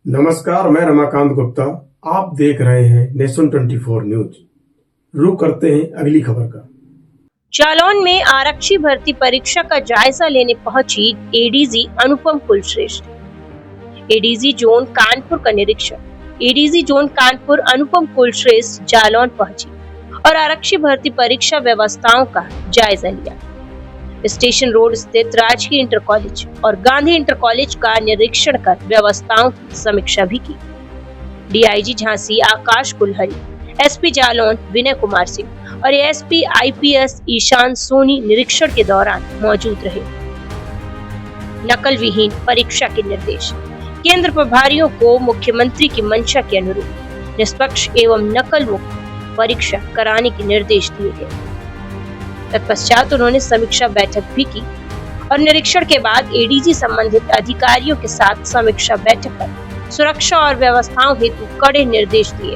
नमस्कार, मैं रमाकांत गुप्ता। आप देख रहे हैं नेशन 24 न्यूज। रुक करते हैं अगली खबर का। जालौन में आरक्षी भर्ती परीक्षा का जायजा लेने पहुंची एडीजी अनुपम कुलश्रेष्ठ। एडीजी जोन कानपुर का निरीक्षण एडीजी जोन कानपुर अनुपम कुलश्रेष्ठ जालौन पहुंची और आरक्षी भर्ती परीक्षा व्यवस्थाओं का जायजा लिया। स्टेशन रोड स्थित राजकीय इंटर कॉलेज और गांधी इंटर कॉलेज का निरीक्षण कर व्यवस्थाओं की समीक्षा भी की। डीआईजी झांसी आकाश कुलहरी, एसपी जालौन विनय कुमार सिंह और एएसपी आईपीएस ईशान सोनी निरीक्षण के दौरान मौजूद रहे। नकल विहीन परीक्षा के निर्देश। केंद्र प्रभारियों को मुख्यमंत्री की मंशा के अनुरूप निष्पक्ष एवं नकल मुक्त परीक्षा कराने के निर्देश दिए गए। तत्पश्चात उन्होंने समीक्षा बैठक भी की और निरीक्षण के बाद एडीजी संबंधित अधिकारियों के साथ समीक्षा बैठक कर सुरक्षा और व्यवस्थाओं हेतु कड़े निर्देश दिए।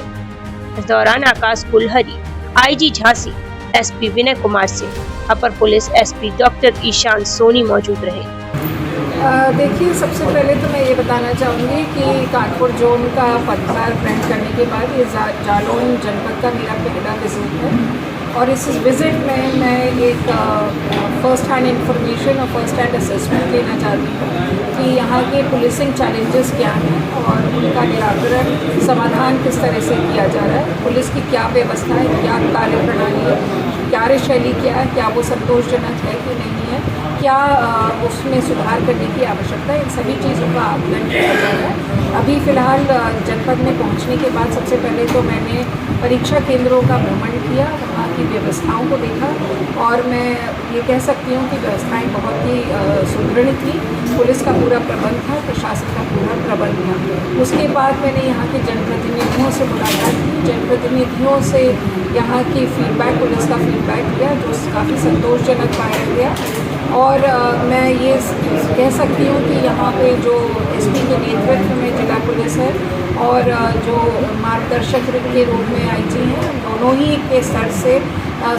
इस दौरान आकाश कुलहरी, आईजी झांसी, एसपी विनय कुमार सिंह, अपर police SP doctor Ishan Soni मौजूद रहे। देखिए, सबसे पहले तो मैं ये बताना चाहूँगी कि कानपुर जोन का पदभार ग्रहण करने के बाद ये जालौन जनपद का मेरा पहला विजिट है और इस विज़िट में मैं एक फ़र्स्ट हैंड इंफॉर्मेशन और फर्स्ट हैंड असेसमेंट लेना चाहती हूँ कि यहाँ के पुलिसिंग चैलेंजेस क्या हैं और उनका निराकरण समाधान किस तरह से किया जा रहा है। पुलिस की क्या व्यवस्था है, क्या कार्य प्रणाली है, कार्यशैली क्या है, क्या वो संतोषजनक है कि नहीं है, क्या उसमें सुधार करने की आवश्यकता है, इन सभी चीज़ों का आकलन किया जा रहा है। अभी फ़िलहाल जनपद में पहुंचने के बाद सबसे पहले तो मैंने परीक्षा केंद्रों का भ्रमण किया, वहाँ की व्यवस्थाओं को देखा और मैं ये कह सकती हूँ कि व्यवस्थाएं बहुत ही सुदृढ़ थी। पुलिस का पूरा प्रबंध था, प्रशासन का पूरा प्रबंध था। उसके बाद मैंने यहाँ के जनप्रतिनिधियों से मुलाकात की, जनप्रतिनिधियों से यहाँ की फीडबैक, पुलिस का फीडबैक लिया जो काफ़ी संतोषजनक पाया गया। और मैं ये कह सकती हूँ कि यहाँ पे जो एसपी के नेतृत्व में जिला पुलिस है और जो मार्गदर्शक के रूप में आईजी हैं, दोनों ही के स्तर से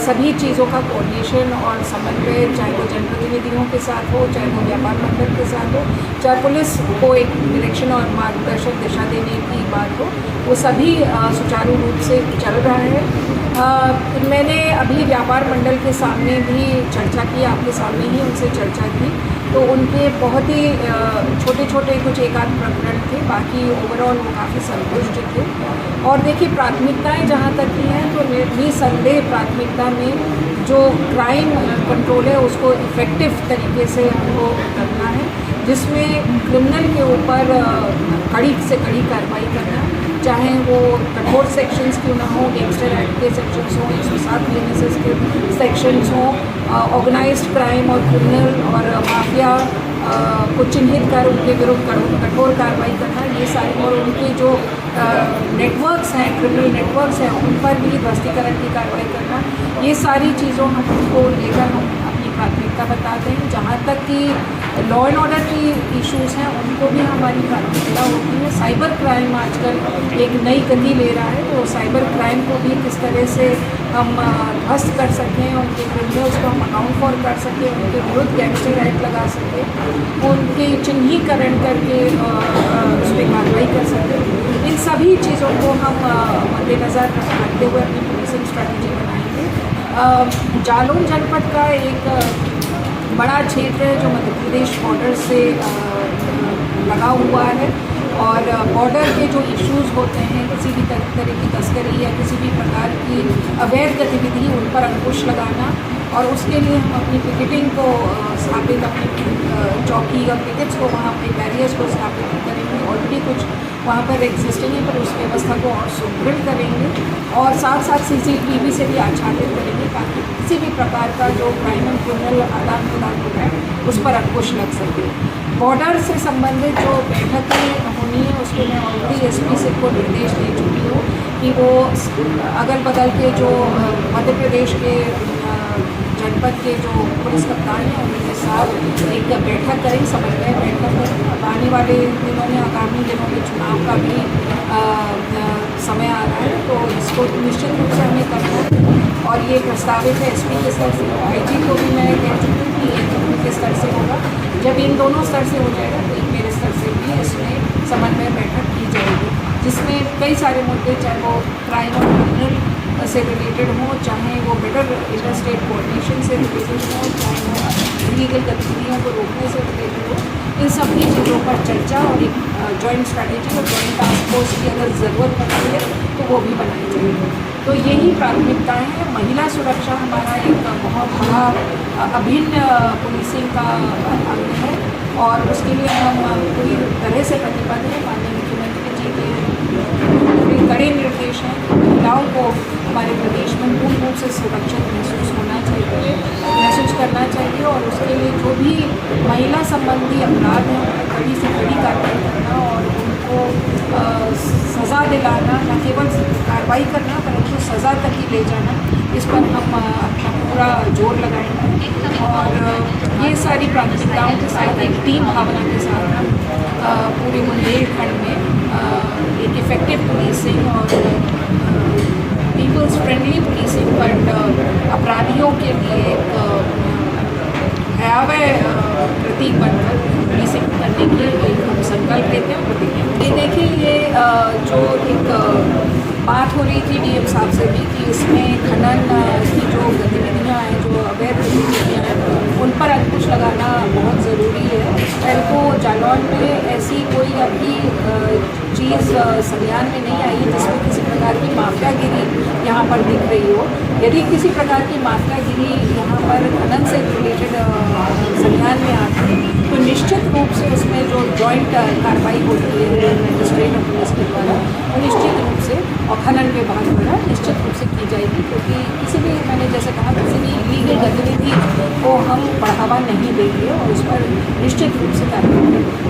सभी चीज़ों का कोऑर्डिनेशन और समन्वय, चाहे वो जनप्रतिनिधियों के साथ हो, चाहे वो व्यापार मंडल के साथ हो, चाहे पुलिस को एक डायरेक्शन और मार्गदर्शक दिशा देने की बात हो, वो सभी सुचारू रूप से चल रहा है। मैंने अभी व्यापार मंडल के सामने भी चर्चा की, आपके सामने ही उनसे चर्चा की, तो उनके बहुत ही छोटे छोटे कुछ एक आध प्रकरण थे, बाकी ओवरऑल वो काफ़ी संतुष्ट थे। और देखिए, प्राथमिकताएं जहाँ तक की हैं तो निसंदेह प्राथमिकता में जो क्राइम कंट्रोल है उसको इफ़ेक्टिव तरीके से हमको करना है, जिसमें क्रिमिनल के ऊपर कड़ी से कड़ी कार्रवाई करना, चाहे वो कठोर सेक्शंस क्यों ना हो, गैंगस्टर एक्ट के सेक्शंस हों, 107 बीएनएसएस के सेक्शंस हों, ऑर्गेनाइज्ड क्राइम और क्रिमिनल और माफिया को चिन्हित कर उनके विरुद्ध कठोर कार्रवाई करना, ये सारी, और उनके जो नेटवर्क्स हैं, क्रिमिनल नेटवर्क्स हैं, उन पर भी ध्वस्तीकरण की कार्रवाई करना, ये सारी चीज़ों हमको लेकर हम अपनी प्राथमिकता बताते हैं। जहाँ तक कि लॉ एंड ऑर्डर की इश्यूज़ हैं उनको भी हमारी प्राथमिकता होती है। साइबर क्राइम आजकल एक नई गति ले रहा है, तो साइबर क्राइम को भी किस तरह से हम ध्वस्त कर सकें, उनके क्रिमिनल्स को हम अकाउंट फॉर कर सकें, उनके विरुद्ध गैंगस्टर एक्ट लगा सकें, उनके चिन्हीकरण करके उस पर कार्रवाई कर सकें। इन सभी चीज़ों को हम मद्देनज़र रखते हुए अपनी पुलिसिंग स्ट्रैटेजी बनाएंगे। जालौन जनपद का एक बड़ा क्षेत्र है जो मध्य प्रदेश बॉर्डर से लगा हुआ है और बॉर्डर के जो इश्यूज़ होते हैं, किसी भी तरह की तस्करी या किसी भी प्रकार की अवैध गतिविधि, उन पर अंकुश लगाना, और उसके लिए हम अपनी पिकेटिंग को स्थापित, अपनी चौकी और पिकेट्स को वहाँ पे बैरियर्स को स्थापित करेंगे। ऑलरेडी कुछ वहाँ पर एग्जिस्टिंग है, पर उस व्यवस्था को और सुदृढ़ करेंगे और साथ साथ CCTV से भी आच्छादित करेंगे ताकि किसी भी प्रकार का जो क्राइम एंड क्रिमिनल आदान प्रदान होता है उस पर अंकुश लग सके। बॉर्डर से संबंधित जो बैठकें होनी है उसके मैं ऑलरेडी एसपी से को निर्देश दे चुकी हूँ कि वो अगल बगल के जो मध्य प्रदेश के जनपद के जो पुलिस कप्तान हैं उनके साथ एक बैठक करें, समन्वय बैठक करें। अब आने वाले दिनों में, आगामी दिनों में चुनाव का भी समय आ रहा है, तो इसको निश्चित रूप से हमें करना है और ये प्रस्तावित है एसपी के स्तर से। आईजी को भी मैं कह चुकी हूँ कि ये उनके स्तर से होगा। जब इन दोनों स्तर से हो जाएगा तो मेरे स्तर से भी इसमें समन्वय बैठक की जाएगी, जिसमें कई सारे मुद्दे, चाहे वो क्राइम और क्रिमिनल से रिलेटेड हो, चाहे वो बेटर इंटर स्टेट कोऑर्डिनेशन से रिलेटेड हो, चाहे वो इलीगल गतिविधियों को रोकने से रिलेटेड हो, इन सभी चीज़ों पर चर्चा और एक जॉइंट स्ट्रैटेजी और जॉइंट टास्क फोर्स की अगर ज़रूरत पड़ती है तो वो भी बनाई जाएगी। तो यही प्राथमिकताएं हैं। महिला सुरक्षा हमारा एक बहुत बड़ा अभिन्न पुलिसिंग का अंग है और उसके लिए हम पूरी तरह से प्रतिबद्ध हैं। माननीय मुख्यमंत्री जी के कड़े निर्देश हैं कि महिलाओं को हमारे प्रदेश में पूर्ण रूप से सुरक्षित महसूस होना चाहिए, महसूस करना चाहिए और उसके लिए जो भी महिला संबंधी अपराध हैं उन पर कड़ी से कड़ी कार्रवाई करना और उनको सज़ा दिलाना, न केवल कार्रवाई करना परंतु सज़ा तक ही ले जाना, इस पर हम अपना पूरा जोर लगाएंगे और ये सारी प्राथमिकताओं के साथ एक टीम भावना के साथ हम पूरे बुंदेलखंड में एक इफेक्टिव पुलिसिंग और पीपल्स फ्रेंडली पुलिसिंग बट अपराधियों के लिए एक भयावह प्रतीक बनकर पुलिसिंग करने की एक हम संकल्प लेते हैं और प्रतिज्ञा। ये देखिए, ये जो एक बात हो रही थी डीएम साहब से भी कि इसमें खनन की जो गतिविधियाँ हैं, जो अवैध गतिविधियाँ हैं, उन पर अंकुश लगाना बहुत ज़रूरी है। पहले तो जालौन में ऐसी कोई अभी चीज़ संज्ञान में नहीं आई है जिसमें किसी प्रकार की माफियागिरी यहाँ पर दिख रही हो। यदि किसी प्रकार की माफियागिरी यहाँ पर खनन से रिलेटेड संज्ञान में आती है तो निश्चित रूप से उसमें जो जॉइंट कार्रवाई होती है मजिस्ट्रेट और पुलिस के द्वारा, वो निश्चित रूप से और खनन विभाग द्वारा निश्चित रूप से की जाएगी, क्योंकि किसी भी, मैंने जैसे कहा, किसी भी इलीगल गतिविधि को हम बढ़ावा नहीं देंगे और उस पर निश्चित रूप से कार्रवाई करेंगे।